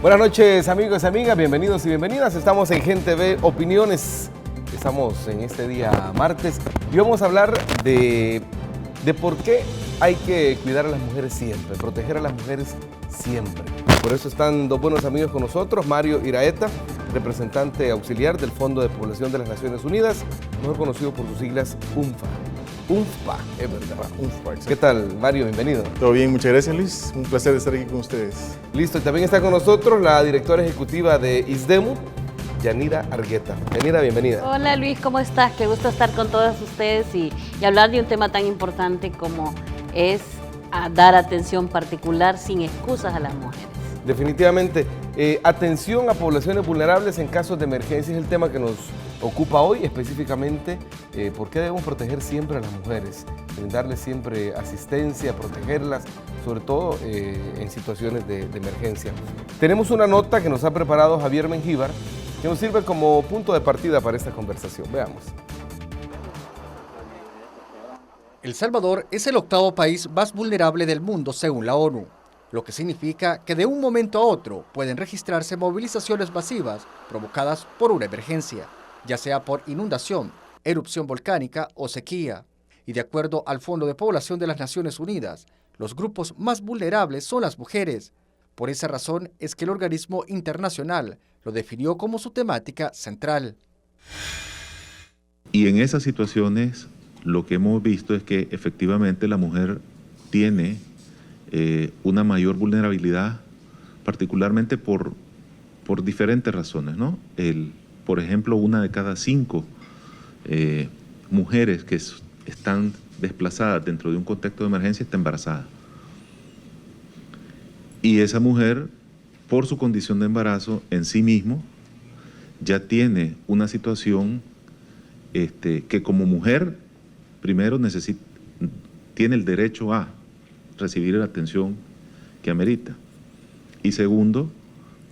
Buenas noches, amigos y amigas, bienvenidos y bienvenidas. Estamos en Gente Ve Opiniones. Estamos en este día martes y vamos a hablar de por qué hay que cuidar a las mujeres siempre, proteger a las mujeres siempre. Por eso están dos buenos amigos con nosotros, Mario Iraeta, representante auxiliar del Fondo de Población de las Naciones Unidas, mejor conocido por sus siglas UNFPA. UNFPA, es verdad. UNFPA. ¿Qué tal, Mario? Bienvenido. Todo bien, muchas gracias, Luis. Un placer estar aquí con ustedes. Listo, y también está con nosotros la directora ejecutiva de ISDEMU, Yanira Argueta. Yanira, bienvenida. Hola Luis, ¿cómo estás? Qué gusto estar con todos ustedes y hablar de un tema tan importante como es dar atención particular sin excusas a las mujeres. Definitivamente, atención a poblaciones vulnerables en casos de emergencia es el tema que nos ocupa hoy, específicamente por qué debemos proteger siempre a las mujeres, brindarles siempre asistencia, protegerlas, sobre todo en situaciones de emergencia. Tenemos una nota que nos ha preparado Javier Mengíbar, que nos sirve como punto de partida para esta conversación. Veamos. El Salvador es el octavo país más vulnerable del mundo según la ONU, lo que significa que de un momento a otro pueden registrarse movilizaciones masivas provocadas por una emergencia, ya sea por inundación, erupción volcánica o sequía. Y de acuerdo al Fondo de Población de las Naciones Unidas, los grupos más vulnerables son las mujeres. Por esa razón es que el organismo internacional lo definió como su temática central. Y en esas situaciones lo que hemos visto es que efectivamente la mujer tiene una mayor vulnerabilidad, particularmente por diferentes razones, ¿no? Por ejemplo, 1 de cada 5 mujeres que están desplazadas dentro de un contexto de emergencia está embarazada. Y esa mujer, por su condición de embarazo en sí mismo, ya tiene una situación que como mujer, primero tiene el derecho a recibir la atención que amerita. Y segundo,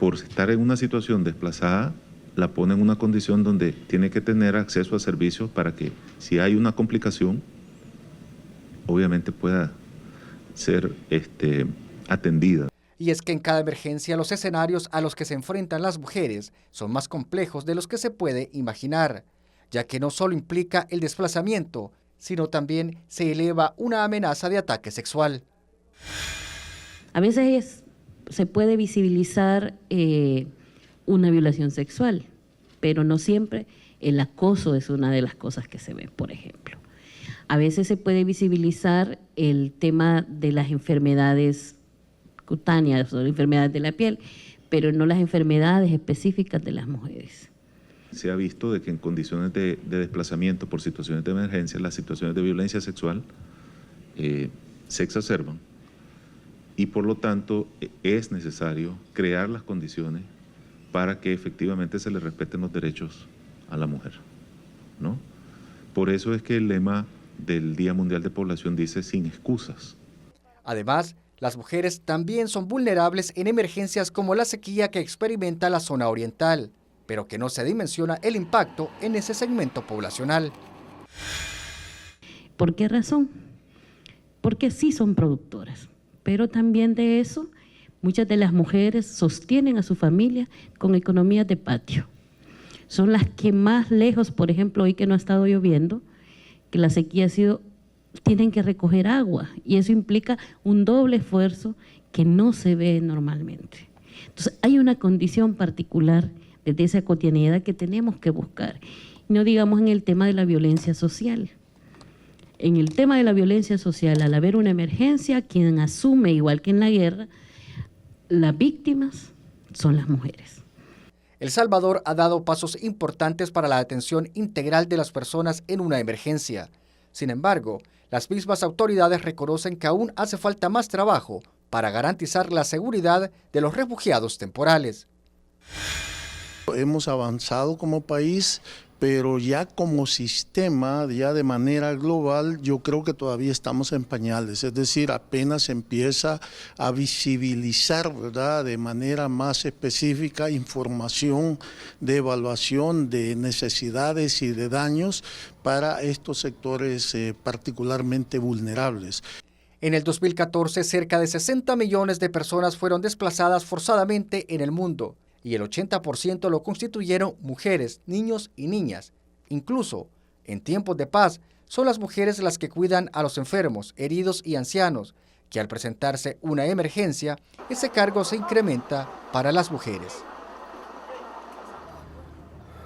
por estar en una situación desplazada, la pone en una condición donde tiene que tener acceso a servicios para que, si hay una complicación, obviamente pueda ser atendida. Y es que en cada emergencia los escenarios a los que se enfrentan las mujeres son más complejos de los que se puede imaginar, ya que no solo implica el desplazamiento, sino también se eleva una amenaza de ataque sexual. A veces se puede visibilizar una violación sexual, pero no siempre el acoso es una de las cosas que se ve, por ejemplo. A veces se puede visibilizar el tema de las enfermedades cutáneas o enfermedades de la piel, pero no las enfermedades específicas de las mujeres. Se ha visto de que en condiciones de desplazamiento por situaciones de emergencia, las situaciones de violencia sexual se exacerban y por lo tanto es necesario crear las condiciones para que efectivamente se le respeten los derechos a la mujer, ¿no? Por eso es que el lema del Día Mundial de Población dice sin excusas. Además, las mujeres también son vulnerables en emergencias como la sequía que experimenta la zona oriental, pero que no se dimensiona el impacto en ese segmento poblacional. ¿Por qué razón? Porque sí son productoras, pero también de eso muchas de las mujeres sostienen a su familia con economías de patio. Son las que más lejos, por ejemplo, hoy que no ha estado lloviendo, que la sequía ha sido, tienen que recoger agua y eso implica un doble esfuerzo que no se ve normalmente. Entonces hay una condición particular desde esa cotidianidad que tenemos que buscar. No digamos en el tema de la violencia social. En el tema de la violencia social, al haber una emergencia, quien asume, igual que en la guerra, las víctimas son las mujeres. El Salvador ha dado pasos importantes para la atención integral de las personas en una emergencia. Sin embargo, las mismas autoridades reconocen que aún hace falta más trabajo para garantizar la seguridad de los refugiados temporales. Hemos avanzado como país, pero ya como sistema, ya de manera global, yo creo que todavía estamos en pañales, es decir, apenas empieza a visibilizar, ¿verdad?, de manera más específica información de evaluación de necesidades y de daños para estos sectores particularmente vulnerables. En el 2014, cerca de 60 millones de personas fueron desplazadas forzadamente en el mundo y el 80% lo constituyeron mujeres, niños y niñas. Incluso, en tiempos de paz, son las mujeres las que cuidan a los enfermos, heridos y ancianos, que al presentarse una emergencia, ese cargo se incrementa para las mujeres.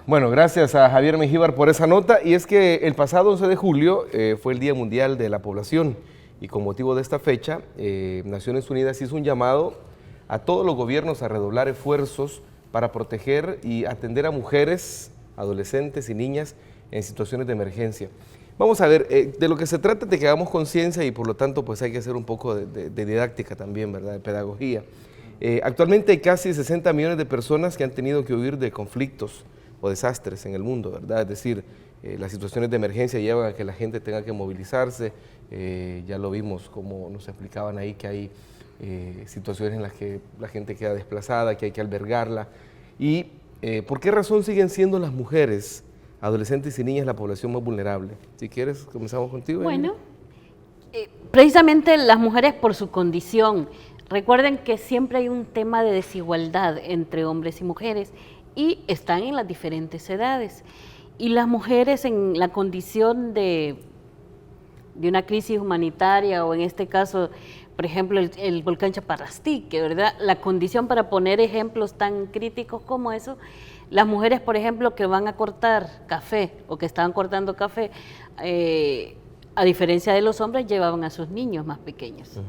Bueno, gracias a Javier Mengíbar por esa nota. Y es que el pasado 11 de julio fue el Día Mundial de la Población y con motivo de esta fecha, Naciones Unidas hizo un llamado a todos los gobiernos a redoblar esfuerzos para proteger y atender a mujeres, adolescentes y niñas en situaciones de emergencia. Vamos a ver, de lo que se trata es de que hagamos conciencia y por lo tanto pues hay que hacer un poco de didáctica también, ¿verdad?, de pedagogía. Actualmente hay casi 60 millones de personas que han tenido que huir de conflictos o desastres en el mundo, ¿verdad? Es decir, las situaciones de emergencia llevan a que la gente tenga que movilizarse, ya lo vimos como nos explicaban ahí que hay situaciones en las que la gente queda desplazada, que hay que albergarla. ¿Y por qué razón siguen siendo las mujeres, adolescentes y niñas la población más vulnerable? Si quieres, comenzamos contigo. Bueno, precisamente las mujeres por su condición. Recuerden que siempre hay un tema de desigualdad entre hombres y mujeres y están en las diferentes edades. Y las mujeres en la condición de una crisis humanitaria o en este caso, por ejemplo, el volcán Chaparrastique, ¿verdad? La condición para poner ejemplos tan críticos como eso, las mujeres, por ejemplo, que van a cortar café o que estaban cortando café, a diferencia de los hombres, llevaban a sus niños más pequeños.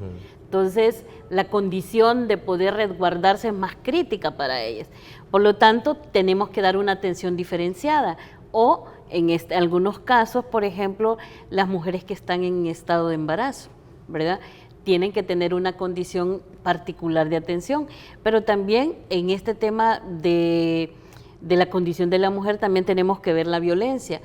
Entonces, la condición de poder resguardarse es más crítica para ellas. Por lo tanto, tenemos que dar una atención diferenciada. O, en algunos casos, por ejemplo, las mujeres que están en estado de embarazo, ¿verdad?, tienen que tener una condición particular de atención. Pero también en este tema de la condición de la mujer también tenemos que ver la violencia.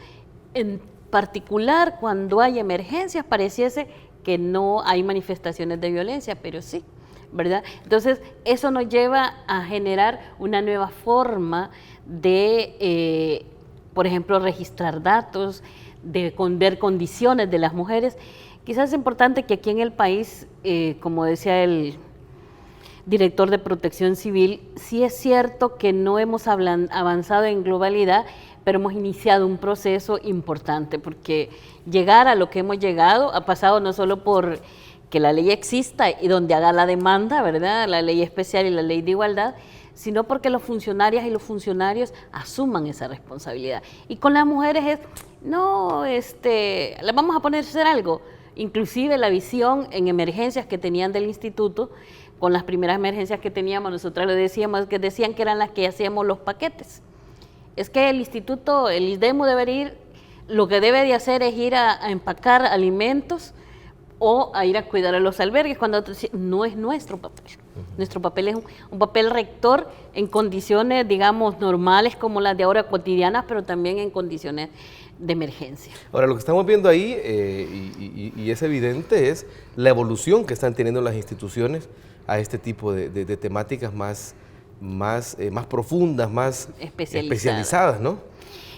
En particular, cuando hay emergencias, pareciese que no hay manifestaciones de violencia, pero sí, ¿verdad? Entonces, eso nos lleva a generar una nueva forma de, por ejemplo, registrar datos, de ver condiciones de las mujeres. Quizás es importante que aquí en el país, como decía el director de Protección Civil, sí es cierto que no hemos avanzado en globalidad, pero hemos iniciado un proceso importante, porque llegar a lo que hemos llegado ha pasado no solo por que la ley exista y donde haga la demanda, ¿verdad?, la ley especial y la ley de igualdad, sino porque los funcionarias y los funcionarios asuman esa responsabilidad. Y con las mujeres es, no, les vamos a poner a hacer algo. Inclusive la visión en emergencias que tenían del instituto, con las primeras emergencias que teníamos, nosotros le decíamos que decían que eran las que hacíamos los paquetes. Es que el instituto, el ISDEMU lo que debe de hacer es ir a empacar alimentos o a ir a cuidar a los albergues, cuando no es nuestro papel. Nuestro papel es un papel rector en condiciones, digamos, normales como las de ahora, cotidianas, pero también en condiciones de emergencia. Ahora, lo que estamos viendo ahí, y es evidente, es la evolución que están teniendo las instituciones a este tipo de temáticas más profundas, más especializadas, ¿no?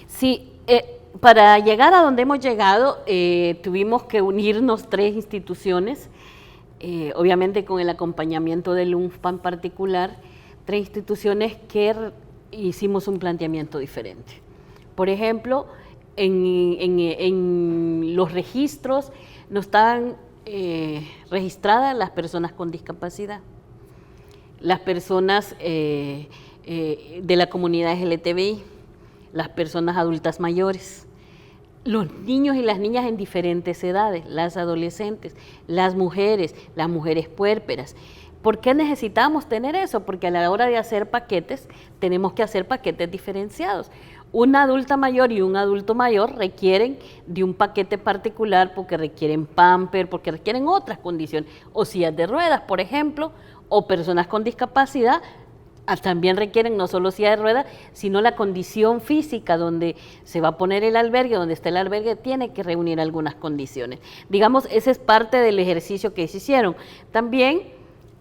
Sí, para llegar a donde hemos llegado, tuvimos que unirnos 3 instituciones, obviamente con el acompañamiento del UNFPA en particular, 3 instituciones que hicimos un planteamiento diferente. Por ejemplo, en los registros no estaban registradas las personas con discapacidad, las personas de la comunidad LGTBI, las personas adultas mayores, los niños y las niñas en diferentes edades, las adolescentes, las mujeres puérperas. ¿Por qué necesitamos tener eso? Porque a la hora de hacer paquetes, tenemos que hacer paquetes diferenciados. Una adulta mayor y un adulto mayor requieren de un paquete particular porque requieren pamper, porque requieren otras condiciones, o sillas de ruedas, por ejemplo, o personas con discapacidad también requieren no solo silla de ruedas, sino la condición física donde se va a poner el albergue, donde está el albergue, tiene que reunir algunas condiciones. Digamos, ese es parte del ejercicio que se hicieron. También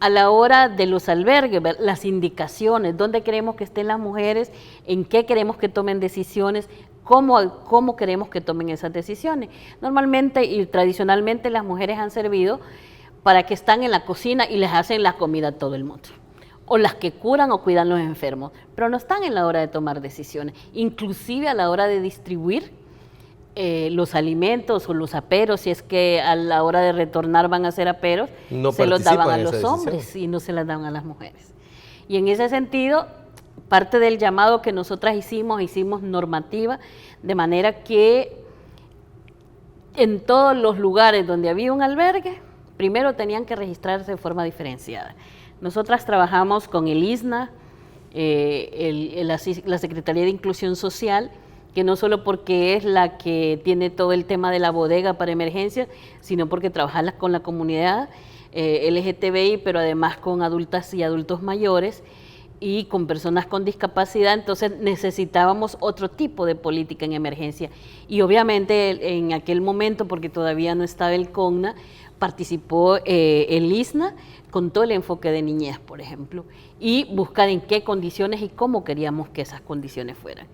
a la hora de los albergues, las indicaciones, dónde queremos que estén las mujeres, en qué queremos que tomen decisiones, cómo queremos que tomen esas decisiones. Normalmente y tradicionalmente las mujeres han servido para que están en la cocina y les hacen la comida a todo el mundo, o las que curan o cuidan los enfermos, pero no están en la hora de tomar decisiones, inclusive a la hora de distribuir los alimentos o los aperos, si es que a la hora de retornar van a hacer aperos, No se los daban a participan en los esa hombres decisión. y no se las daban a las mujeres. Y en ese sentido, parte del llamado que nosotras hicimos normativa, de manera que en todos los lugares donde había un albergue, primero tenían que registrarse de forma diferenciada. Nosotras trabajamos con el ISNA, la Secretaría de Inclusión Social, que no solo porque es la que tiene todo el tema de la bodega para emergencias, sino porque trabaja con la comunidad LGTBI, pero además con adultas y adultos mayores y con personas con discapacidad. Entonces necesitábamos otro tipo de política en emergencia. Y obviamente en aquel momento, porque todavía no estaba el CONNA, participó el ISNA con todo el enfoque de niñez, por ejemplo, y buscar en qué condiciones y cómo queríamos que esas condiciones fueran.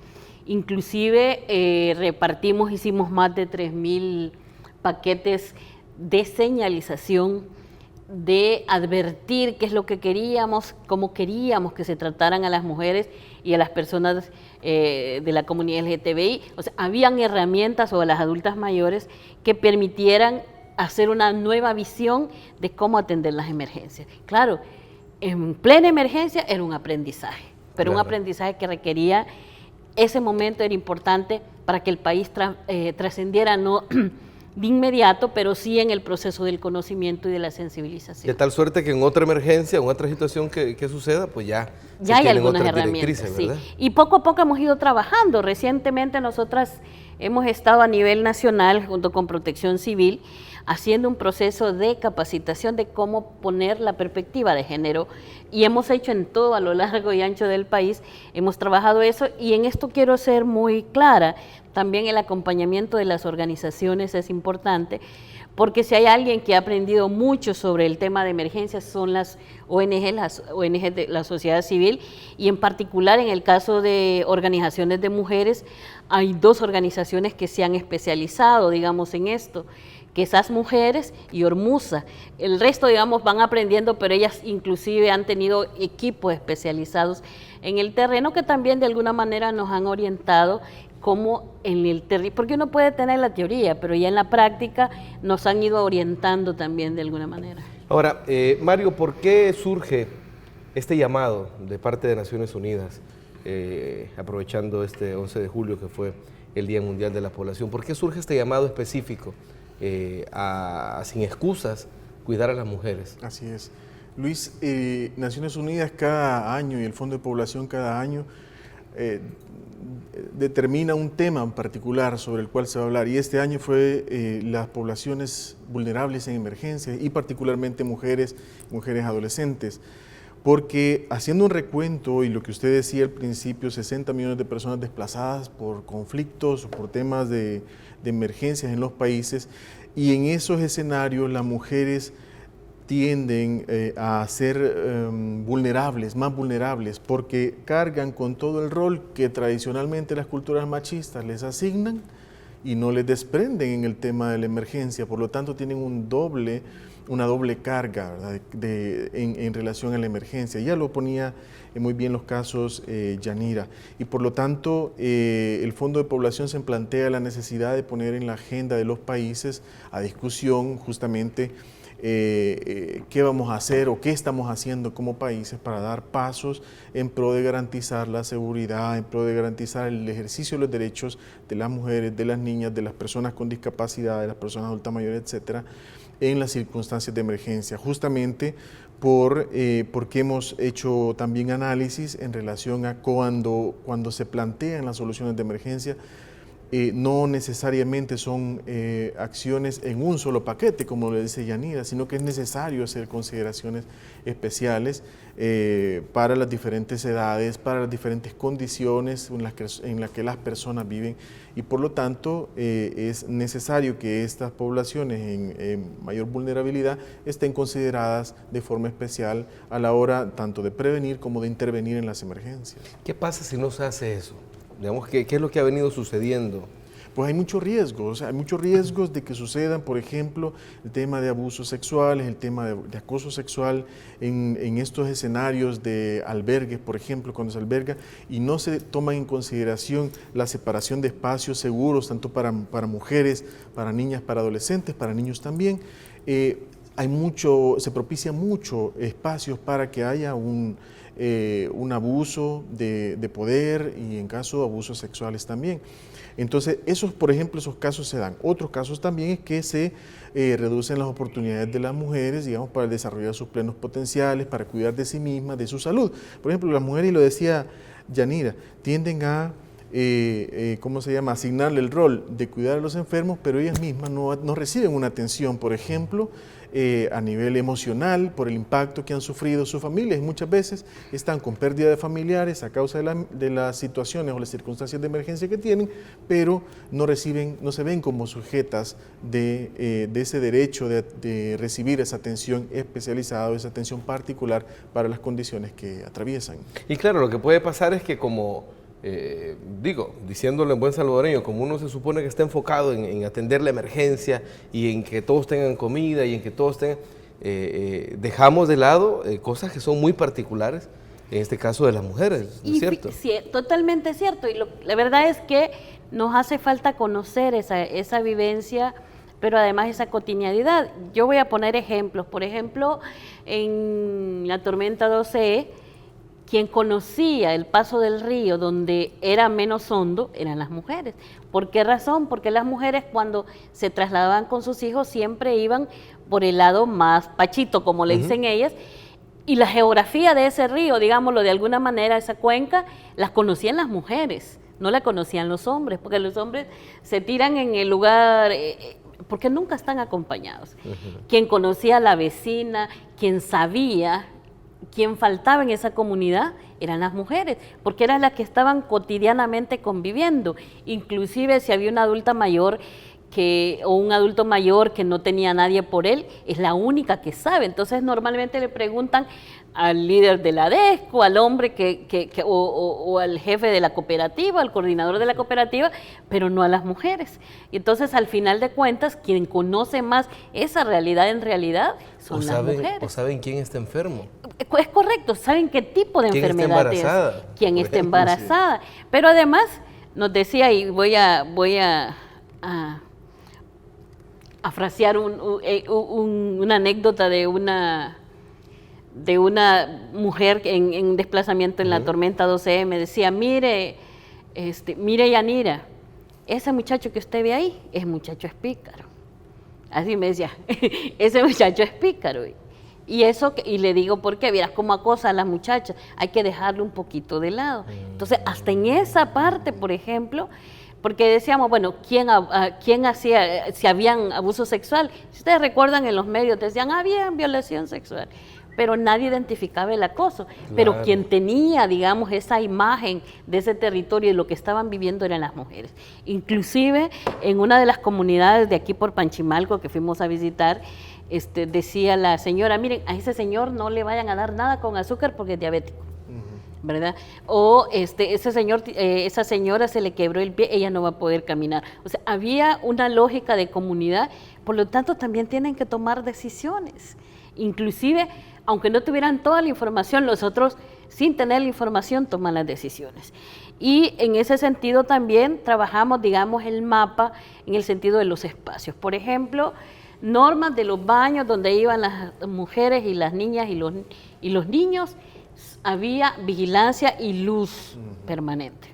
Inclusive hicimos más de 3.000 paquetes de señalización, de advertir qué es lo que queríamos, cómo queríamos que se trataran a las mujeres y a las personas de la comunidad LGTBI. O sea, habían herramientas o a las adultas mayores que permitieran hacer una nueva visión de cómo atender las emergencias. Claro, en plena emergencia era un aprendizaje, pero un aprendizaje que requería, ese momento era importante para que el país trascendiera, no de inmediato, pero sí en el proceso del conocimiento y de la sensibilización. De tal suerte que en otra emergencia, en otra situación que suceda, pues ya hay algunas herramientas, sí. Y poco a poco hemos ido trabajando. Recientemente nosotras hemos estado a nivel nacional, junto con Protección Civil, haciendo un proceso de capacitación de cómo poner la perspectiva de género, y hemos hecho en todo a lo largo y ancho del país, hemos trabajado eso, y en esto quiero ser muy clara, también el acompañamiento de las organizaciones es importante, porque si hay alguien que ha aprendido mucho sobre el tema de emergencias son las ONG de la sociedad civil, y en particular en el caso de organizaciones de mujeres, hay 2 organizaciones que se han especializado, digamos, en esto, que esas mujeres y Ormusa. El resto, digamos, van aprendiendo, pero ellas inclusive han tenido equipos especializados en el terreno que también de alguna manera nos han orientado como en el territorio, porque uno puede tener la teoría, pero ya en la práctica nos han ido orientando también de alguna manera. Ahora, Mario, ¿por qué surge este llamado de parte de Naciones Unidas, aprovechando este 11 de julio que fue el Día Mundial de la Población? ¿Por qué surge este llamado específico sin excusas, cuidar a las mujeres? Así es. Luis, Naciones Unidas cada año y el Fondo de Población cada año determina un tema en particular sobre el cual se va a hablar, y este año fue las poblaciones vulnerables en emergencia y particularmente mujeres adolescentes, porque haciendo un recuento y lo que usted decía al principio, 60 millones de personas desplazadas por conflictos o por temas de emergencias en los países, y en esos escenarios las mujeres tienden a ser más vulnerables, porque cargan con todo el rol que tradicionalmente las culturas machistas les asignan y no les desprenden en el tema de la emergencia. Por lo tanto, tienen una doble carga, ¿verdad?, en relación a la emergencia. Ya lo ponía muy bien los casos Yanira. Y por lo tanto, el Fondo de Población se plantea la necesidad de poner en la agenda de los países a discusión justamente qué vamos a hacer o qué estamos haciendo como países para dar pasos en pro de garantizar la seguridad, en pro de garantizar el ejercicio de los derechos de las mujeres, de las niñas, de las personas con discapacidad, de las personas adultas mayores, etcétera, en las circunstancias de emergencia, justamente porque hemos hecho también análisis en relación a cuando se plantean las soluciones de emergencia. No necesariamente son acciones en un solo paquete, como le dice Yanira, sino que es necesario hacer consideraciones especiales para las diferentes edades, para las diferentes condiciones en las que las personas viven, y por lo tanto es necesario que estas poblaciones en mayor vulnerabilidad estén consideradas de forma especial a la hora tanto de prevenir como de intervenir en las emergencias. ¿Qué pasa si no se hace eso? Digamos, ¿qué es lo que ha venido sucediendo? Pues hay muchos riesgos, hay muchos riesgos de que sucedan, por ejemplo, el tema de abusos sexuales, el tema de acoso sexual en estos escenarios de albergues, por ejemplo, cuando se alberga y no se toma en consideración la separación de espacios seguros, tanto para mujeres, para niñas, para adolescentes, para niños también. Se propicia mucho espacios para que haya un abuso de poder y en caso de abusos sexuales también. Entonces, por ejemplo, esos casos se dan. Otros casos también es que se reducen las oportunidades de las mujeres, digamos, para desarrollar sus plenos potenciales, para cuidar de sí mismas, de su salud. Por ejemplo, las mujeres, y lo decía Yanira, tienden a asignarle el rol de cuidar a los enfermos, pero ellas mismas no reciben una atención, por ejemplo, a nivel emocional, por el impacto que han sufrido sus familias. Y muchas veces están con pérdida de familiares a causa de las situaciones o las circunstancias de emergencia que tienen, pero no se ven como sujetas de ese derecho de recibir esa atención especializada o esa atención particular para las condiciones que atraviesan. Y claro, lo que puede pasar es que diciéndolo en buen salvadoreño, como uno se supone que está enfocado en atender la emergencia y en que todos tengan comida y en que todos tengan, dejamos de lado cosas que son muy particulares, en este caso de las mujeres, ¿no es cierto? Sí, totalmente cierto. Y la verdad es que nos hace falta conocer esa vivencia, pero además esa cotidianidad. Yo voy a poner ejemplos. Por ejemplo, en la tormenta 12E, quien conocía el paso del río donde era menos hondo eran las mujeres. ¿Por qué razón? Porque las mujeres cuando se trasladaban con sus hijos siempre iban por el lado más pachito, como le dicen ellas, y la geografía de ese río, digámoslo de alguna manera, esa cuenca, las conocían las mujeres, no la conocían los hombres, porque los hombres se tiran en el lugar porque nunca están acompañados. Quien conocía a la vecina, quien sabía, quien faltaba en esa comunidad eran las mujeres, porque eran las que estaban cotidianamente conviviendo. Inclusive si había una adulta mayor o un adulto mayor que no tenía nadie por él, es la única que sabe. Entonces normalmente le preguntan al líder de la DESCO, al hombre o al jefe de la cooperativa, al coordinador de la cooperativa, pero no a las mujeres. Y entonces al final de cuentas, quien conoce más esa realidad en realidad son las mujeres. O saben quién está enfermo. Es correcto, saben qué tipo de enfermedad es, quién está embarazada. Pero además nos decía, y voy a frasear una anécdota de una mujer en desplazamiento en la tormenta 12E, me decía, mire Yanira, ese muchacho que usted ve ahí, ese muchacho es pícaro. Así me decía, ese muchacho es pícaro. Y le digo, ¿por qué? Vieras cómo acosa a las muchachas, hay que dejarlo un poquito de lado. Entonces, hasta en esa parte, por ejemplo, porque decíamos, bueno, ¿quién hacía, si habían abuso sexual? Si ustedes recuerdan en los medios, decían, había violación sexual, pero nadie identificaba el acoso. Claro. Pero quien tenía, digamos, esa imagen de ese territorio y lo que estaban viviendo eran las mujeres. Inclusive, en una de las comunidades de aquí por Panchimalco que fuimos a visitar, decía la señora, miren, a ese señor no le vayan a dar nada con azúcar porque es diabético. ¿Verdad? O esa señora se le quebró el pie, ella no va a poder caminar. O sea, había una lógica de comunidad, por lo tanto también tienen que tomar decisiones. Inclusive, aunque no tuvieran toda la información, los otros, sin tener la información, toman las decisiones. Y en ese sentido también trabajamos, digamos, el mapa en el sentido de los espacios. Por ejemplo, normas de los baños donde iban las mujeres y las niñas y los niños, había vigilancia y luz permanente,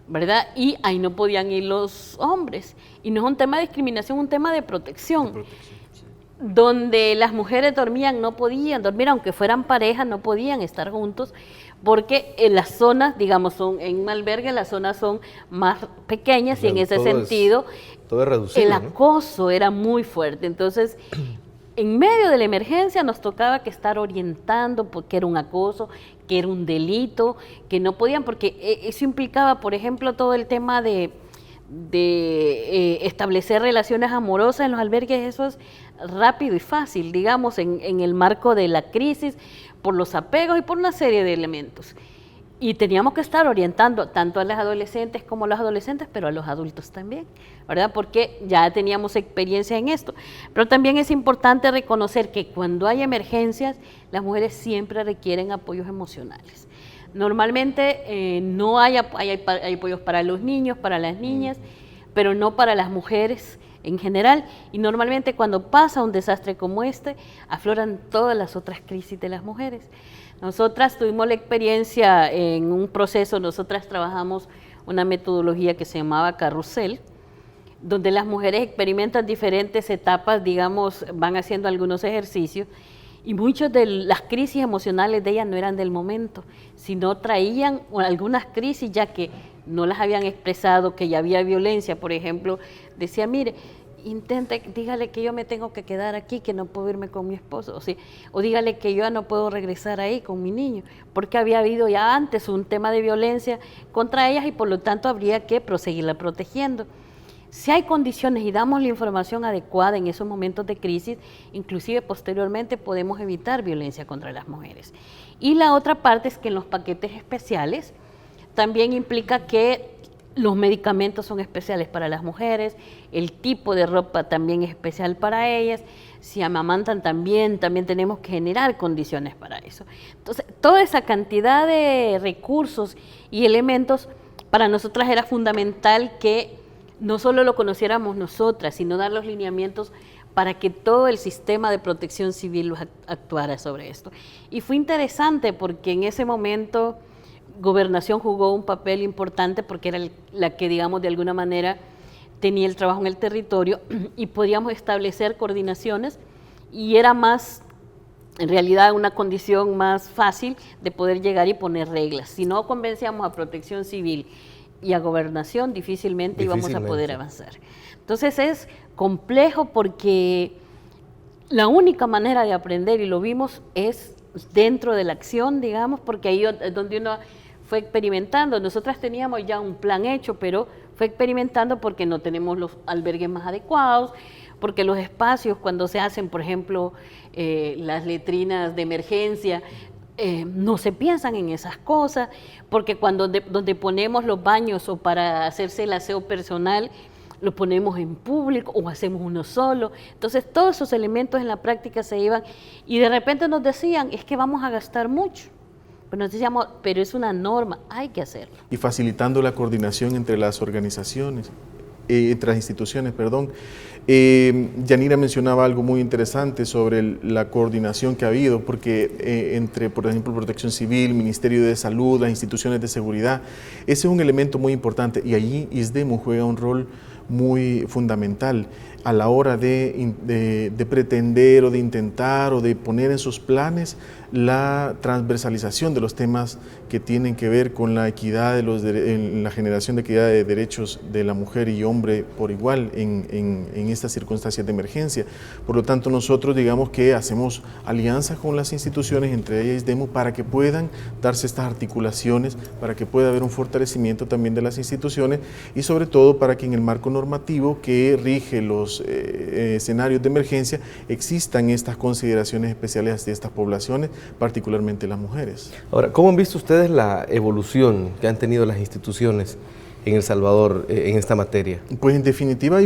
¿verdad? Y ahí no podían ir los hombres. Y no es un tema de discriminación, un tema de protección. Sí. Donde las mujeres dormían, no podían dormir, aunque fueran pareja, no podían estar juntos, porque en las zonas, digamos, en un albergue las zonas son más pequeñas, claro, y en ese sentido todo es reducido, el acoso, ¿no?, era muy fuerte. Entonces, en medio de la emergencia nos tocaba que estar orientando porque era un acoso, que era un delito, que no podían, porque eso implicaba, por ejemplo, todo el tema de establecer relaciones amorosas en los albergues. Eso es rápido y fácil, digamos, en el marco de la crisis, por los apegos y por una serie de elementos. Y teníamos que estar orientando tanto a las adolescentes como a los adolescentes, pero a los adultos también, ¿verdad? Porque ya teníamos experiencia en esto. Pero también es importante reconocer que cuando hay emergencias, las mujeres siempre requieren apoyos emocionales. Normalmente no hay apoyos para los niños, para las niñas, pero no para las mujeres en general. Y normalmente cuando pasa un desastre como este, afloran todas las otras crisis de las mujeres. Nosotras tuvimos la experiencia en un proceso, nosotras trabajamos una metodología que se llamaba Carrusel, donde las mujeres experimentan diferentes etapas, digamos, van haciendo algunos ejercicios, y muchas de las crisis emocionales de ellas no eran del momento, sino traían algunas crisis ya que no las habían expresado, que ya había violencia, por ejemplo, decía, mire, dígale que yo me tengo que quedar aquí, que no puedo irme con mi esposo, o dígale que yo ya no puedo regresar ahí con mi niño, porque había habido ya antes un tema de violencia contra ellas y por lo tanto habría que proseguirla protegiendo. Si hay condiciones y damos la información adecuada en esos momentos de crisis, inclusive posteriormente podemos evitar violencia contra las mujeres. Y la otra parte es que en los paquetes especiales también implica que los medicamentos son especiales para las mujeres, el tipo de ropa también es especial para ellas, si amamantan también tenemos que generar condiciones para eso. Entonces, toda esa cantidad de recursos y elementos, para nosotras era fundamental que no solo lo conociéramos nosotras, sino dar los lineamientos para que todo el sistema de protección civil actuara sobre esto. Y fue interesante porque en ese momento Gobernación jugó un papel importante porque era la que, digamos, de alguna manera tenía el trabajo en el territorio y podíamos establecer coordinaciones y era más, en realidad, una condición más fácil de poder llegar y poner reglas. Si no convencíamos a Protección Civil y a Gobernación, difícilmente íbamos a poder avanzar. Entonces es complejo porque la única manera de aprender, y lo vimos, es dentro de la acción, digamos, porque ahí es donde uno fue experimentando. Nosotras teníamos ya un plan hecho, pero fue experimentando porque no tenemos los albergues más adecuados, porque los espacios cuando se hacen, por ejemplo, las letrinas de emergencia, no se piensan en esas cosas, porque cuando donde ponemos los baños o para hacerse el aseo personal, lo ponemos en público o hacemos uno solo. Entonces todos esos elementos en la práctica se iban y de repente nos decían, es que vamos a gastar mucho. Pero nos decíamos, pero es una norma, hay que hacerlo. Y facilitando la coordinación entre las organizaciones, entre las instituciones, perdón. Yanira mencionaba algo muy interesante sobre la coordinación que ha habido, porque entre, por ejemplo, Protección Civil, Ministerio de Salud, las instituciones de seguridad, ese es un elemento muy importante y allí ISDEMU juega un rol muy fundamental a la hora de pretender o de intentar o de poner en sus planes la transversalización de los temas que tienen que ver con la equidad en la generación de equidad de derechos de la mujer y hombre por igual en estas circunstancias de emergencia. Por lo tanto, nosotros digamos que hacemos alianzas con las instituciones, entre ellas ISDEMU, para que puedan darse estas articulaciones, para que pueda haber un fortalecimiento también de las instituciones y sobre todo para que en el marco normativo que rige los escenarios de emergencia existan estas consideraciones especiales hacia estas poblaciones, particularmente las mujeres. Ahora, ¿cómo han visto ustedes la evolución que han tenido las instituciones en El Salvador en esta materia? Pues en definitiva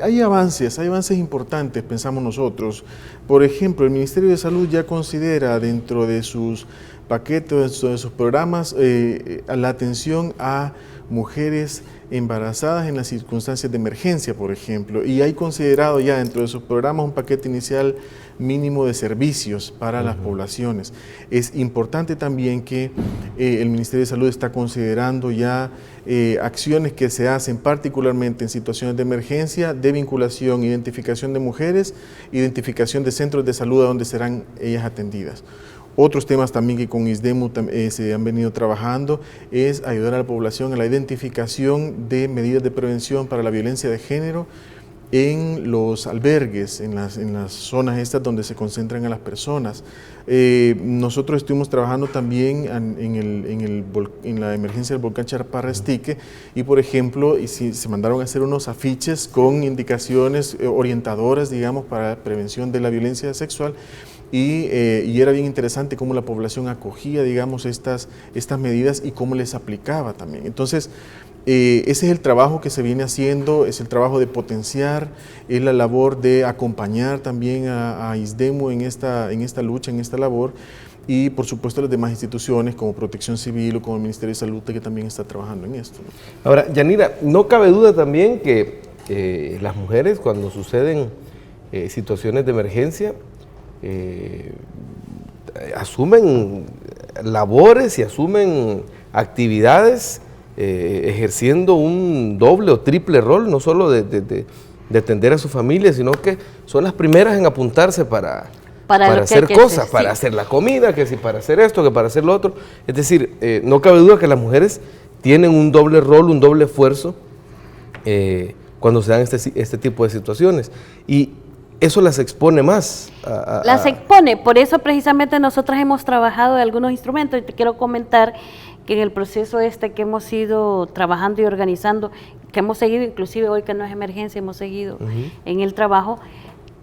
hay avances importantes, pensamos nosotros. Por ejemplo, el Ministerio de Salud ya considera dentro de sus paquetes, dentro de sus programas, la atención a mujeres embarazadas en las circunstancias de emergencia, por ejemplo, y hay considerado ya dentro de sus programas un paquete inicial mínimo de servicios para las poblaciones. Es importante también que el Ministerio de Salud está considerando ya acciones que se hacen particularmente en situaciones de emergencia, de vinculación, identificación de mujeres, identificación de centros de salud a donde serán ellas atendidas. Otros temas también que con ISDEMU se han venido trabajando es ayudar a la población a la identificación de medidas de prevención para la violencia de género en los albergues, en las zonas estas donde se concentran a las personas. Nosotros estuvimos trabajando también en la emergencia del volcán Charparrestique y, por ejemplo, se mandaron a hacer unos afiches con indicaciones orientadoras, digamos, para la prevención de la violencia sexual. y era bien interesante cómo la población acogía, digamos, estas medidas y cómo les aplicaba también. Entonces, ese es el trabajo que se viene haciendo, es el trabajo de potenciar, es la labor de acompañar también a ISDEMU en esta lucha, en esta labor, y por supuesto las demás instituciones como Protección Civil o como el Ministerio de Salud que también está trabajando en esto, ¿no? Ahora, Yanira, no cabe duda también que las mujeres cuando suceden situaciones de emergencia asumen labores y asumen actividades ejerciendo un doble o triple rol, no solo de atender a su familia, sino que son las primeras en apuntarse para hacer cosas, para hacer la comida, que si para hacer esto, que para hacer lo otro. Es decir, no cabe duda que las mujeres tienen un doble rol, un doble esfuerzo cuando se dan este tipo de situaciones. Y eso las expone más. Las expone, por eso precisamente nosotras hemos trabajado de algunos instrumentos. Y te quiero comentar que en el proceso que hemos ido trabajando y organizando, que hemos seguido, inclusive hoy que no es emergencia, hemos seguido en el trabajo,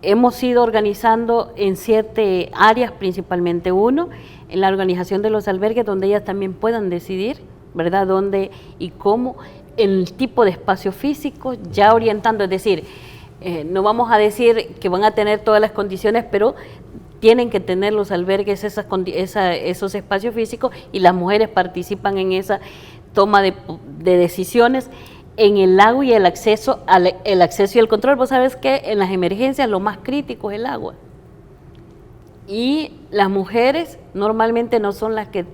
hemos ido organizando en 7 áreas, principalmente uno, en la organización de los albergues, donde ellas también puedan decidir, ¿verdad?, dónde y cómo, el tipo de espacio físico, ya orientando, es decir, no vamos a decir que van a tener todas las condiciones, pero tienen que tener los albergues esos espacios físicos, y las mujeres participan en esa toma de decisiones en el agua y el acceso y el control. Vos sabés que en las emergencias lo más crítico es el agua, y las mujeres normalmente no son las que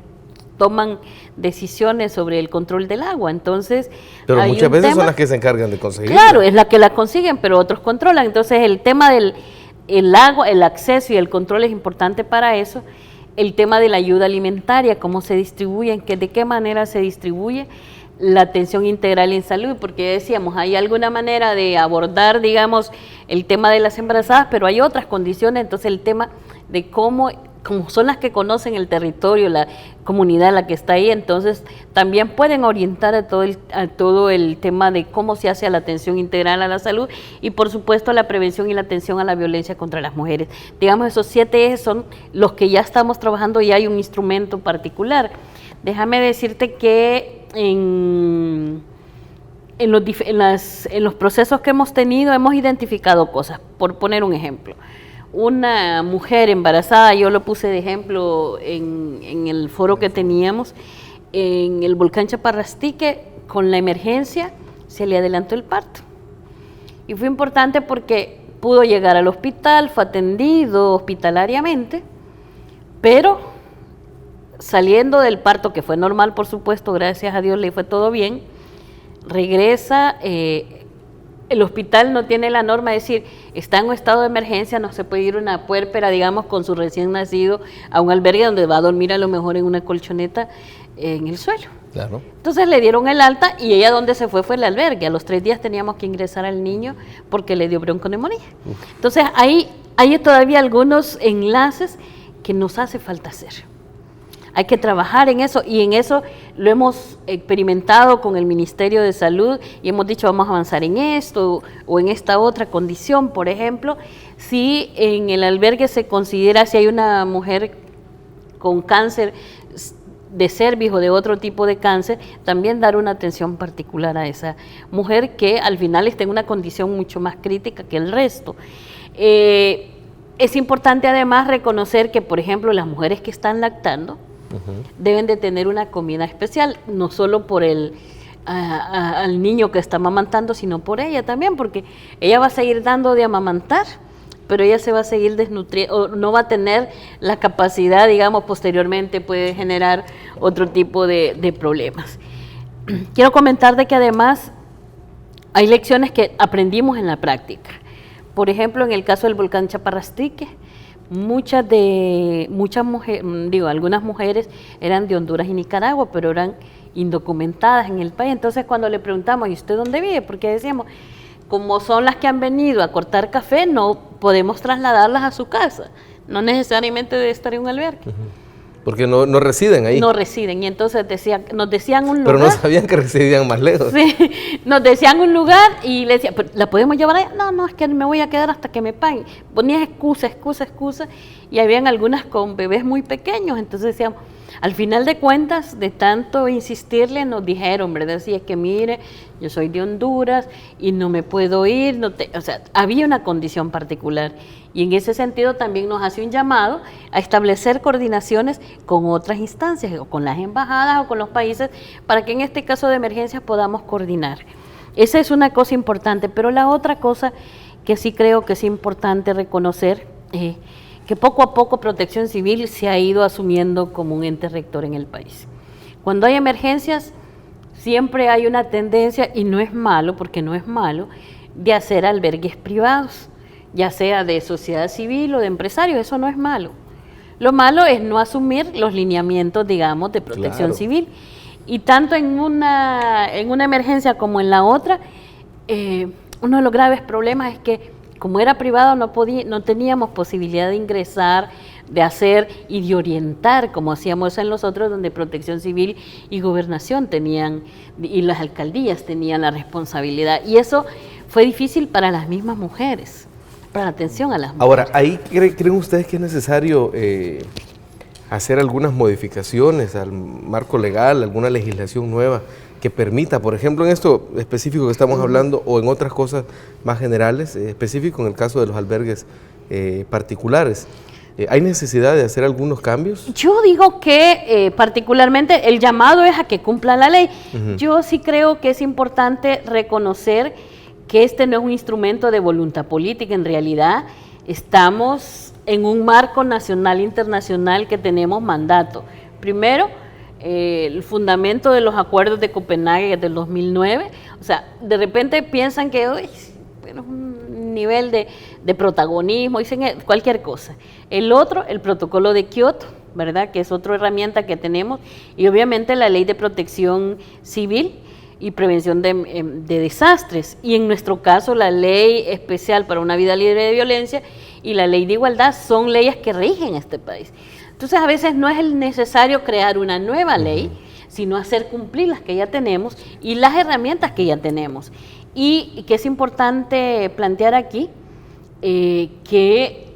toman decisiones sobre el control del agua, entonces... Pero muchas veces son las que se encargan de conseguirlo. Claro, es la que la consiguen, pero otros controlan. Entonces el tema del agua, el acceso y el control es importante para eso. El tema de la ayuda alimentaria, cómo se distribuye, de qué manera se distribuye, la atención integral en salud, porque decíamos, hay alguna manera de abordar, digamos, el tema de las embarazadas, pero hay otras condiciones, entonces el tema de cómo son las que conocen el territorio, la comunidad, la que está ahí, entonces también pueden orientar a todo el tema de cómo se hace la atención integral a la salud, y por supuesto la prevención y la atención a la violencia contra las mujeres. Digamos, esos 7 ejes son los que ya estamos trabajando y hay un instrumento particular. Déjame decirte que en los procesos que hemos tenido hemos identificado cosas. Por poner un ejemplo, una mujer embarazada, yo lo puse de ejemplo en el foro que teníamos en el volcán Chaparrastique, con la emergencia se le adelantó el parto, y fue importante porque pudo llegar al hospital, fue atendido hospitalariamente, pero saliendo del parto, que fue normal, por supuesto, gracias a Dios le fue todo bien, regresa, el hospital no tiene la norma de decir, está en un estado de emergencia, no se puede ir una puérpera, digamos, con su recién nacido a un albergue donde va a dormir a lo mejor en una colchoneta en el suelo. Claro. Entonces le dieron el alta, y ella donde se fue el albergue. A los 3 días teníamos que ingresar al niño porque le dio bronconeumonía. Entonces hay todavía algunos enlaces que nos hace falta hacer. Hay que trabajar en eso, y en eso lo hemos experimentado con el Ministerio de Salud y hemos dicho, vamos a avanzar en esto o en esta otra condición. Por ejemplo, si en el albergue se considera, si hay una mujer con cáncer de cervix o de otro tipo de cáncer, también dar una atención particular a esa mujer que al final está en una condición mucho más crítica que el resto. Es importante además reconocer que, por ejemplo, las mujeres que están lactando deben de tener una comida especial, no solo por al niño que está amamantando, sino por ella también, porque ella va a seguir dando de amamantar, pero ella se va a seguir desnutriendo, o no va a tener la capacidad, digamos, posteriormente puede generar otro tipo de problemas. Quiero comentar de que además hay lecciones que aprendimos en la práctica. Por ejemplo, en el caso del volcán Chaparrastique, algunas mujeres eran de Honduras y Nicaragua, pero eran indocumentadas en el país. Entonces cuando le preguntamos, ¿y usted dónde vive? Porque decíamos, como son las que han venido a cortar café, no podemos trasladarlas a su casa, no necesariamente debe estar en un albergue. Porque no residen ahí. No residen. Y entonces nos decían un lugar. Pero no sabían que residían más lejos. Sí, nos decían un lugar y le decían, ¿la podemos llevar allá? No, es que me voy a quedar hasta que me paguen. Ponías excusa. Y habían algunas con bebés muy pequeños. Entonces decíamos, al final de cuentas, de tanto insistirle, nos dijeron, ¿verdad? Así es que mire, yo soy de Honduras y no me puedo ir. O sea, había una condición particular. Y en ese sentido también nos hace un llamado a establecer coordinaciones con otras instancias, o con las embajadas o con los países, para que en este caso de emergencias podamos coordinar. Esa es una cosa importante, pero la otra cosa que sí creo que es importante reconocer, que poco a poco Protección Civil se ha ido asumiendo como un ente rector en el país. Cuando hay emergencias, siempre hay una tendencia, y no es malo, porque no es malo, de hacer albergues privados, ya sea de sociedad civil o de empresarios, eso no es malo. Lo malo es no asumir los lineamientos, digamos, de protección civil. Y tanto en una emergencia como en la otra, uno de los graves problemas es que como era privado no teníamos posibilidad de ingresar, de hacer y de orientar, como hacíamos en los otros, donde Protección Civil y Gobernación tenían, y las alcaldías tenían la responsabilidad. Y eso fue difícil para las mismas mujeres, para la atención a las mujeres. Ahora, ¿ahí creen ustedes que es necesario hacer algunas modificaciones al marco legal, alguna legislación nueva que permita, por ejemplo, en esto específico que estamos hablando, o en otras cosas más generales, específico en el caso de los albergues particulares? ¿Hay necesidad de hacer algunos cambios? Yo digo que particularmente el llamado es a que cumpla la ley. Yo sí creo que es importante reconocer que este no es un instrumento de voluntad política. En realidad estamos en un marco nacional e internacional que tenemos mandato. Primero, el fundamento de los acuerdos de Copenhague del 2009, o sea, de repente piensan que es un nivel de protagonismo, dicen cualquier cosa. El otro, el protocolo de Kioto, ¿verdad?, que es otra herramienta que tenemos, y obviamente la ley de protección civil y prevención de desastres, y en nuestro caso la ley especial para una vida libre de violencia y la ley de igualdad son leyes que rigen este país. Entonces a veces no es necesario crear una nueva ley, sino hacer cumplir las que ya tenemos y las herramientas que ya tenemos. Y que es importante plantear aquí que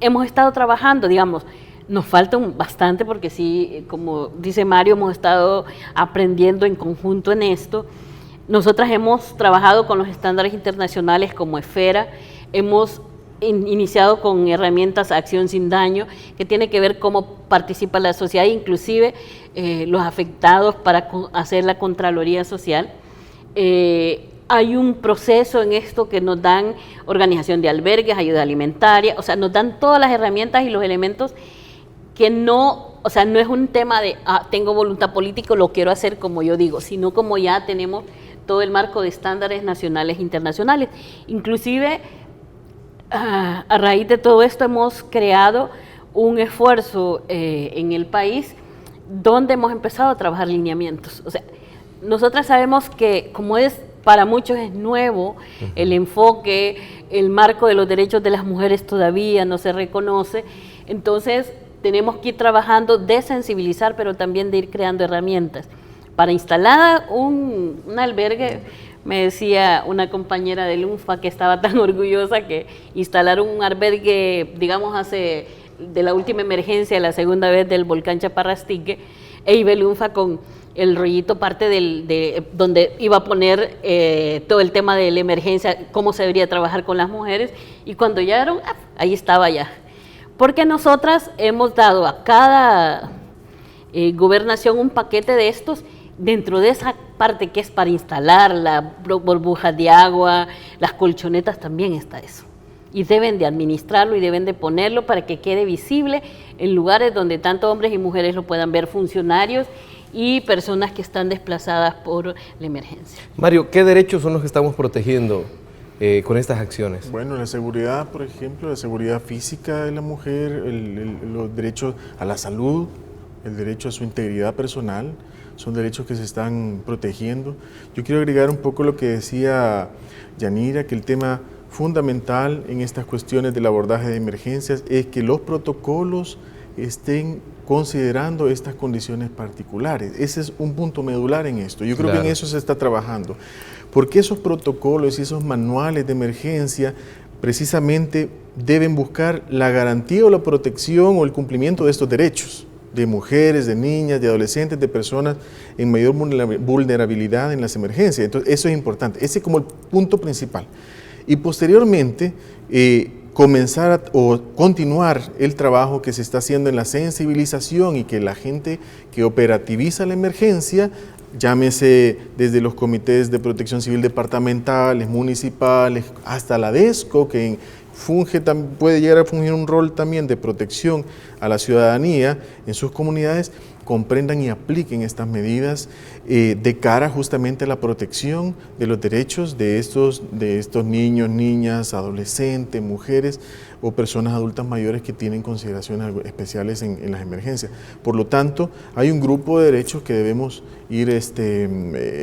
hemos estado trabajando, digamos, nos falta bastante porque sí, como dice Mario, hemos estado aprendiendo en conjunto en esto. Nosotras hemos trabajado con los estándares internacionales como EFERA, hemos iniciado con herramientas Acción Sin Daño, que tiene que ver cómo participa la sociedad, inclusive los afectados para hacer la Contraloría Social. Hay un proceso en esto que nos dan organización de albergues, ayuda alimentaria, o sea, nos dan todas las herramientas y los elementos que no, o sea, no es un tema de tengo voluntad política, lo quiero hacer como yo digo, sino como ya tenemos todo el marco de estándares nacionales e internacionales. Inclusive, a raíz de todo esto hemos creado un esfuerzo en el país donde hemos empezado a trabajar lineamientos. O sea, nosotras sabemos que como para muchos es nuevo el enfoque, el marco de los derechos de las mujeres todavía no se reconoce, entonces tenemos que ir trabajando de sensibilizar, pero también de ir creando herramientas. Para instalar un albergue, me decía una compañera del UNFA que estaba tan orgullosa que instalaron un albergue, digamos, de la última emergencia, la segunda vez del volcán Chaparrastique, e iba el UNFA con el rollito parte de donde iba a poner todo el tema de la emergencia, cómo se debería trabajar con las mujeres, y cuando llegaron, ahí estaba ya. Porque nosotras hemos dado a cada gobernación un paquete de estos. Dentro de esa parte que es para instalar las burbujas de agua, las colchonetas, también está eso. Y deben de administrarlo y deben de ponerlo para que quede visible en lugares donde tanto hombres y mujeres lo puedan ver, funcionarios y personas que están desplazadas por la emergencia. Mario, ¿qué derechos son los que estamos protegiendo con estas acciones? Bueno, la seguridad, por ejemplo, la seguridad física de la mujer, los derechos a la salud, el derecho a su integridad personal, son derechos que se están protegiendo. Yo quiero agregar un poco lo que decía Yanira, que el tema fundamental en estas cuestiones del abordaje de emergencias es que los protocolos estén considerando estas condiciones particulares. Ese es un punto medular en esto. Yo creo que en eso se está trabajando, porque esos protocolos y esos manuales de emergencia precisamente deben buscar la garantía o la protección o el cumplimiento de estos derechos de mujeres, de niñas, de adolescentes, de personas en mayor vulnerabilidad en las emergencias. Entonces, eso es importante. Ese es como el punto principal. Y posteriormente, comenzar o continuar el trabajo que se está haciendo en la sensibilización y que la gente que operativiza la emergencia, llámese desde los comités de protección civil departamentales, municipales, hasta la DESCO, que puede llegar a fungir un rol también de protección a la ciudadanía en sus comunidades, comprendan y apliquen estas medidas de cara justamente a la protección de los derechos de estos niños, niñas, adolescentes, mujeres o personas adultas mayores que tienen consideraciones especiales en las emergencias. Por lo tanto, hay un grupo de derechos que debemos ir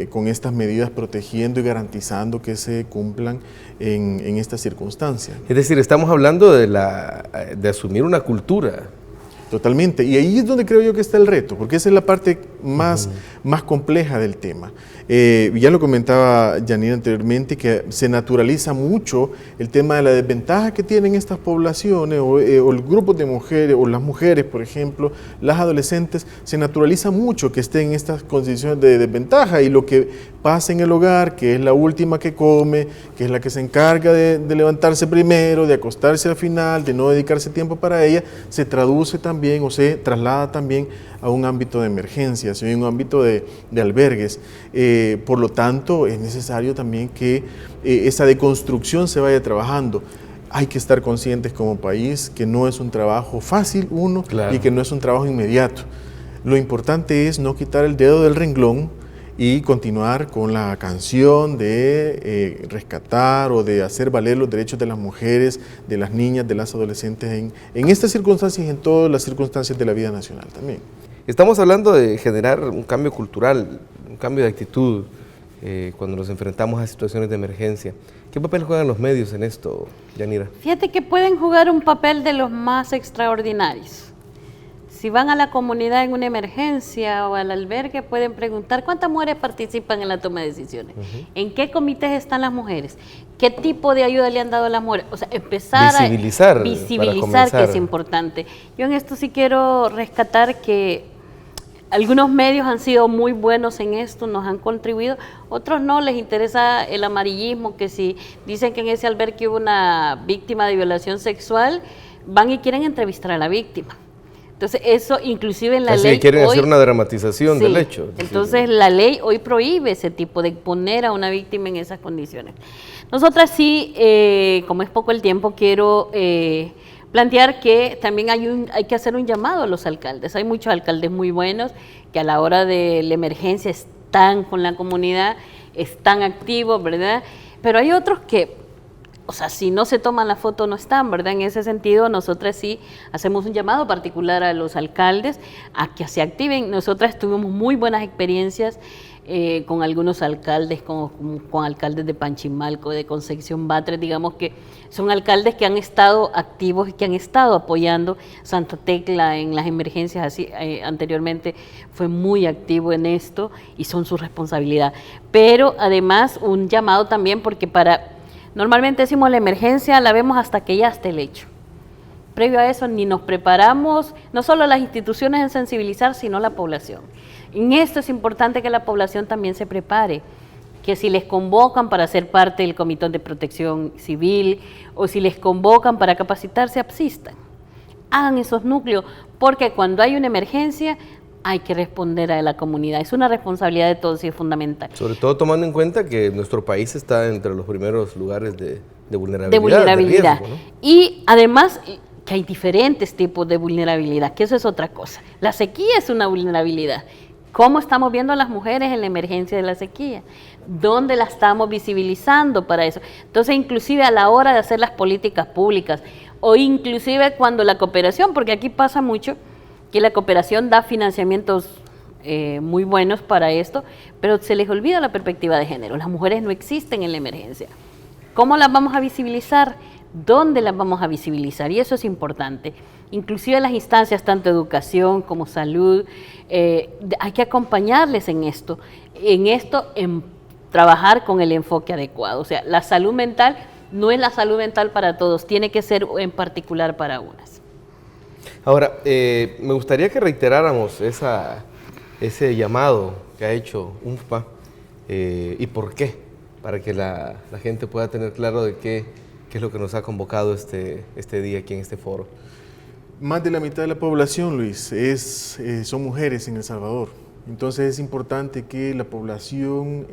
con estas medidas protegiendo y garantizando que se cumplan en estas circunstancias. Es decir, estamos hablando de asumir una cultura. Totalmente, y ahí es donde creo yo que está el reto, porque esa es la parte más compleja del tema. Ya lo comentaba Yanira anteriormente, que se naturaliza mucho el tema de la desventaja que tienen estas poblaciones, o el grupo de mujeres, o las mujeres, por ejemplo, las adolescentes, se naturaliza mucho que estén en estas condiciones de desventaja, y lo que pasa en el hogar, que es la última que come, que es la que se encarga de levantarse primero, de acostarse al final, de no dedicarse tiempo para ella, se traduce también o se traslada también a un ámbito de emergencias, en un ámbito de albergues. Por lo tanto, es necesario también que esa deconstrucción se vaya trabajando. Hay que estar conscientes como país que no es un trabajo fácil, claro, y que no es un trabajo inmediato. Lo importante es no quitar el dedo del renglón y continuar con la canción de rescatar o de hacer valer los derechos de las mujeres, de las niñas, de las adolescentes en estas circunstancias y en todas las circunstancias de la vida nacional también. Estamos hablando de generar un cambio cultural, un cambio de actitud cuando nos enfrentamos a situaciones de emergencia. ¿Qué papel juegan los medios en esto, Yanira? Fíjate que pueden jugar un papel de los más extraordinarios. Si van a la comunidad en una emergencia o al albergue, pueden preguntar cuántas mujeres participan en la toma de decisiones, en qué comités están las mujeres, qué tipo de ayuda le han dado a las mujeres. O sea, empezar a visibilizar, que es importante. Yo en esto sí quiero rescatar que algunos medios han sido muy buenos en esto, nos han contribuido, otros no, les interesa el amarillismo, que si dicen que en ese albergue hubo una víctima de violación sexual, van y quieren entrevistar a la víctima. Entonces, eso inclusive en la ley quieren hacer una dramatización del hecho. Entonces, la ley hoy prohíbe ese tipo de poner a una víctima en esas condiciones. Nosotras sí, como es poco el tiempo, quiero plantear que también hay que hacer un llamado a los alcaldes. Hay muchos alcaldes muy buenos que a la hora de la emergencia están con la comunidad, están activos, ¿verdad? Pero hay otros que, o sea, si no se toman la foto no están, ¿verdad? En ese sentido, nosotras sí hacemos un llamado particular a los alcaldes a que se activen. Nosotras tuvimos muy buenas experiencias con algunos alcaldes, con alcaldes de Panchimalco, de Concepción Batres, digamos que son alcaldes que han estado activos y que han estado apoyando. Santa Tecla en las emergencias así, anteriormente fue muy activo en esto y son su responsabilidad. Pero además un llamado también porque normalmente decimos la emergencia la vemos hasta que ya esté el hecho. Previo a eso ni nos preparamos, no solo las instituciones en sensibilizar, sino la población. En esto es importante que la población también se prepare, que si les convocan para ser parte del Comité de Protección Civil o si les convocan para capacitarse, asistan. Hagan esos núcleos, porque cuando hay una emergencia hay que responder a la comunidad. Es una responsabilidad de todos y es fundamental. Sobre todo tomando en cuenta que nuestro país está entre los primeros lugares de vulnerabilidad. De vulnerabilidad. De riesgo, ¿no? Y además que hay diferentes tipos de vulnerabilidad, que eso es otra cosa. La sequía es una vulnerabilidad. ¿Cómo estamos viendo a las mujeres en la emergencia de la sequía? ¿Dónde la estamos visibilizando para eso? Entonces, inclusive a la hora de hacer las políticas públicas, o inclusive cuando la cooperación, porque aquí pasa mucho, que la cooperación da financiamientos muy buenos para esto, pero se les olvida la perspectiva de género. Las mujeres no existen en la emergencia. ¿Cómo las vamos a visibilizar? ¿Dónde las vamos a visibilizar? Y eso es importante. Inclusive las instancias, tanto educación como salud, hay que acompañarles en en trabajar con el enfoque adecuado. O sea, la salud mental no es la salud mental para todos, tiene que ser en particular para unas. Ahora, me gustaría que reiteráramos ese llamado que ha hecho UNFPA y por qué, para que la gente pueda tener claro de qué es lo que nos ha convocado este día aquí en este foro. Más de la mitad de la población, Luis, son mujeres en El Salvador. Entonces es importante que la población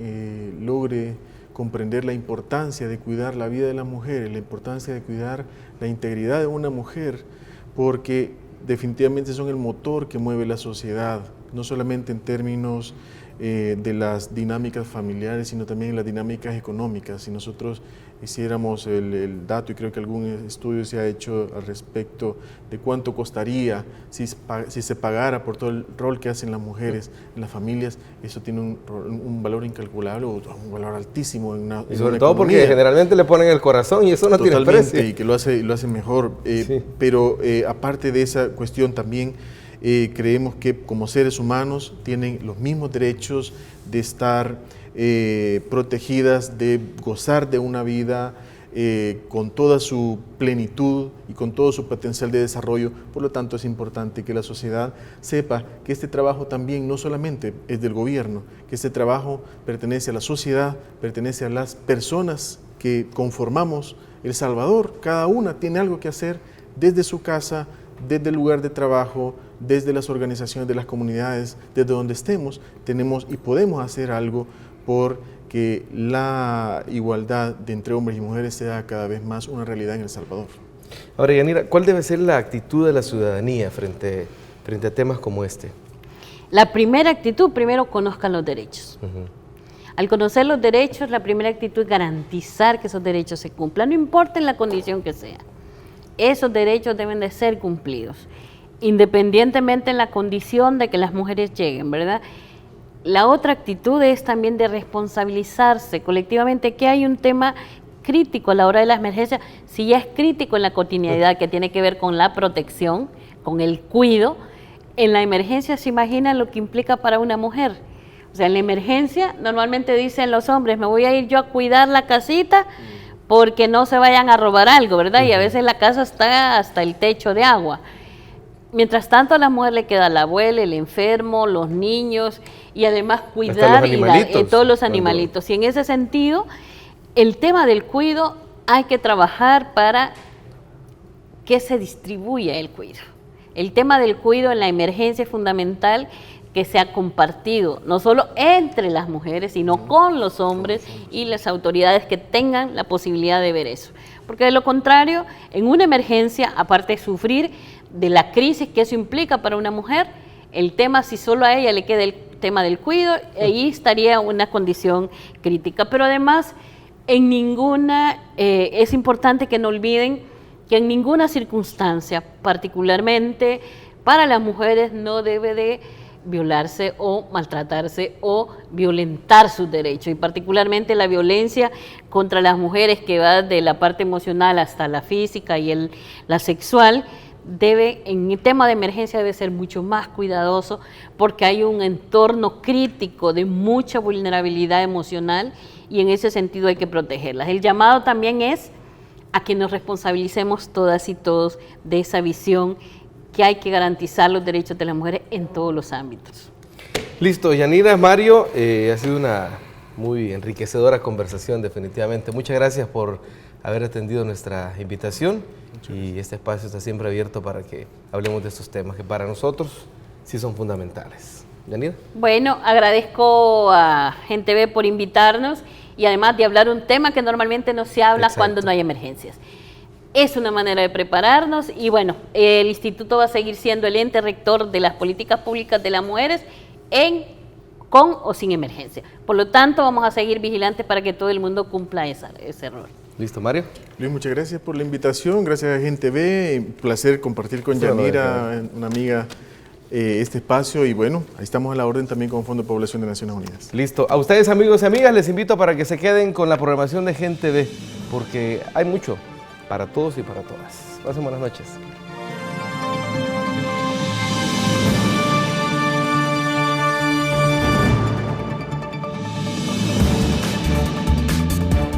logre comprender la importancia de cuidar la vida de las mujeres, la importancia de cuidar la integridad de una mujer, porque definitivamente son el motor que mueve la sociedad, no solamente en términos de las dinámicas familiares, sino también en las dinámicas económicas. Si nosotros hiciéramos el dato, y creo que algún estudio se ha hecho al respecto de cuánto costaría si se pagara por todo el rol que hacen las mujeres en las familias, eso tiene un valor incalculable, un valor altísimo en una, y sobre todo porque generalmente le ponen el corazón y eso no tiene precio. Y que lo hace mejor. Sí. Pero aparte de esa cuestión también, creemos que como seres humanos tienen los mismos derechos de estar protegidas, de gozar de una vida con toda su plenitud y con todo su potencial de desarrollo. Por lo tanto, es importante que la sociedad sepa que este trabajo también no solamente es del gobierno, que este trabajo pertenece a la sociedad, pertenece a las personas que conformamos El Salvador. Cada una tiene algo que hacer desde su casa, desde el lugar de trabajo, desde las organizaciones de las comunidades, desde donde estemos, tenemos y podemos hacer algo por que la igualdad de entre hombres y mujeres sea cada vez más una realidad en El Salvador. Ahora, Yanira, ¿cuál debe ser la actitud de la ciudadanía frente a temas como este? La primera actitud, primero conozcan los derechos. Al conocer los derechos, la primera actitud es garantizar que esos derechos se cumplan, no importa en la condición que sea. Esos derechos deben de ser cumplidos, independientemente en la condición de que las mujeres lleguen, ¿verdad? La otra actitud es también de responsabilizarse colectivamente, que hay un tema crítico a la hora de la emergencia, si ya es crítico en la cotidianidad, que tiene que ver con la protección, con el cuidado. En la emergencia se imagina lo que implica para una mujer. O sea, en la emergencia normalmente dicen los hombres, me voy a ir yo a cuidar la casita porque no se vayan a robar algo, ¿verdad? Y a veces la casa está hasta el techo de agua. Mientras tanto, a la mujer le queda la abuela, el enfermo, los niños y además cuidar todos los animalitos. Y en ese sentido, el tema del cuidado hay que trabajar para que se distribuya el cuidado. El tema del cuidado en la emergencia es fundamental que sea compartido, no solo entre las mujeres, sino con los hombres y las autoridades que tengan la posibilidad de ver eso. Porque de lo contrario, en una emergencia, aparte de sufrir de la crisis que eso implica para una mujer, el tema, si solo a ella le queda el tema del cuidado, ahí estaría una condición crítica. Pero además, es importante que no olviden que en ninguna circunstancia, particularmente para las mujeres, no debe de violarse o maltratarse o violentar sus derechos, y particularmente la violencia contra las mujeres, que va de la parte emocional hasta la física y la sexual, en el tema de emergencia debe ser mucho más cuidadoso, porque hay un entorno crítico de mucha vulnerabilidad emocional y en ese sentido hay que protegerlas. El llamado también es a que nos responsabilicemos todas y todos de esa visión, que hay que garantizar los derechos de las mujeres en todos los ámbitos. Listo, Yanira, Mario, ha sido una muy enriquecedora conversación, definitivamente. Muchas gracias por haber atendido nuestra invitación y este espacio está siempre abierto para que hablemos de estos temas que para nosotros sí son fundamentales. Yanira. Bueno, agradezco a Gente Ve por invitarnos y además de hablar un tema que normalmente no se habla cuando no hay emergencias. Es una manera de prepararnos y bueno, el instituto va a seguir siendo el ente rector de las políticas públicas de las mujeres con o sin emergencia. Por lo tanto, vamos a seguir vigilantes para que todo el mundo cumpla ese rol. Listo, Mario. Luis, muchas gracias por la invitación, gracias a Gente Ve, un placer compartir con Yanira, una amiga, este espacio y bueno, ahí estamos a la orden también con Fondo de Población de Naciones Unidas. Listo. A ustedes, amigos y amigas, les invito para que se queden con la programación de Gente Ve, porque hay mucho para todos y para todas. Pasen buenas noches.